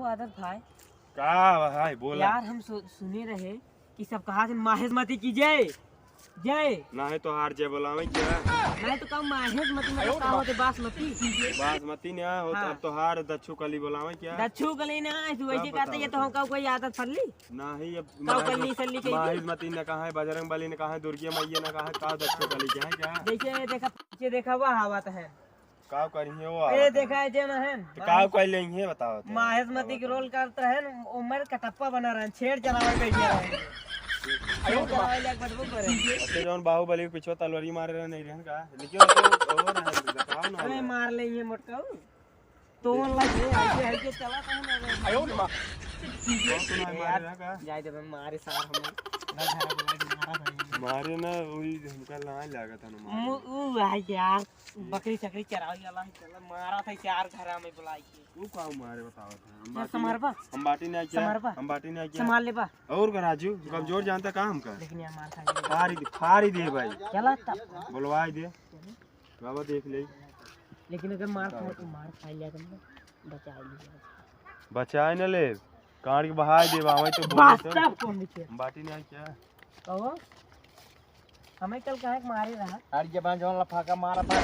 आदत भाई। का भाई बोला यार हम सुने रहे कि सब कहा थे माहेशमती की जय जय। ना है तो हार जय बोलावे क्या नहीं तो कम माहेशमती मतलब का होते बासमती। बासमती ने हो हाँ। अब तो हार दच्छू कली बोलावे क्या दच्छू कली ना तू ऐसे कहते ये तो हम का कोई आदत फरली ना ही अब काऊ कली सल्ली कही माहिष्मती ने कहा है बजरंग बली ने कहा है दुर्गा मैया ने कहा है का दच्छू कली क्या है क्या देखिए देखा पीछे देखा वह आवत है काव करिए वो ये देखा है जे ना है तो काव कोई लेंगे बताओ तो माहेशमती के रोल करता है उम्र कटप्पा बना रहे छेड़ चलावे कहिए रहे अच्छा जौन बाहुबली के पीछे तलवारी मारे रहे नहीं रहन का लेकिन तो और बताओ ना अरे मार लेंगे मोटका तो लगे ऐसे ऐसे चला था ना आयो मां तो नहीं मारे रहा का जाए दे मारे सार हम ना झरा मारा भाई मारे ना वही हमका ना लागत है ना ऊ भाई यार बकरी चकरी चराई वाला है चला मारा था चार घरा में बुलाई के तू का मारे बताओ समरबा हम बाटी नहीं क्या हम बाटी नहीं क्या संभाल ले बा और का राजू कमजोर जानता का हमका लेकिन यार मार खा फारी दे भाई चला तब बुलवाई दे बाबा देख ले लेकिन अगर मार खा लिया तुमने बचा लिया बचाए न ले काट के बहाई दे बाबा तो वास्तव कौन नीचे बाटी नहीं क्या कहो हमें कल कहे मारे रहा अरे जब जोन लफाका मारा था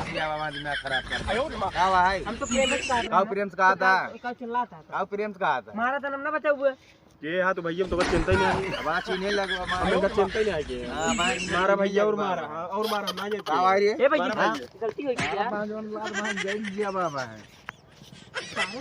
दिया बाबा दिमाग खराब कर आयो का भाई हम तो प्रेम से का प्रेम से कहा था का चिल्ला था का प्रेम से कहा था मारा था ना बचा हुआ ये हां तो भैया तो बस चिंता ही नहीं अब आची नहीं लगवा हमें तो चिंता ही नहीं है कि हां भाई मारा भैया और मारा और मारा ना ये का भाई ए भैया गलती हो गई यार जोन लाल मान जय दिया बाबा है सारे